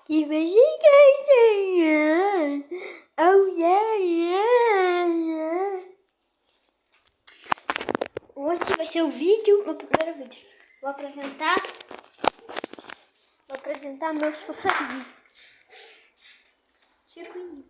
que você gosta. Oh, yeah, yeah. Hoje vai ser o vídeo, meu primeiro vídeo. Vou apresentar meus passarinhos. Chico e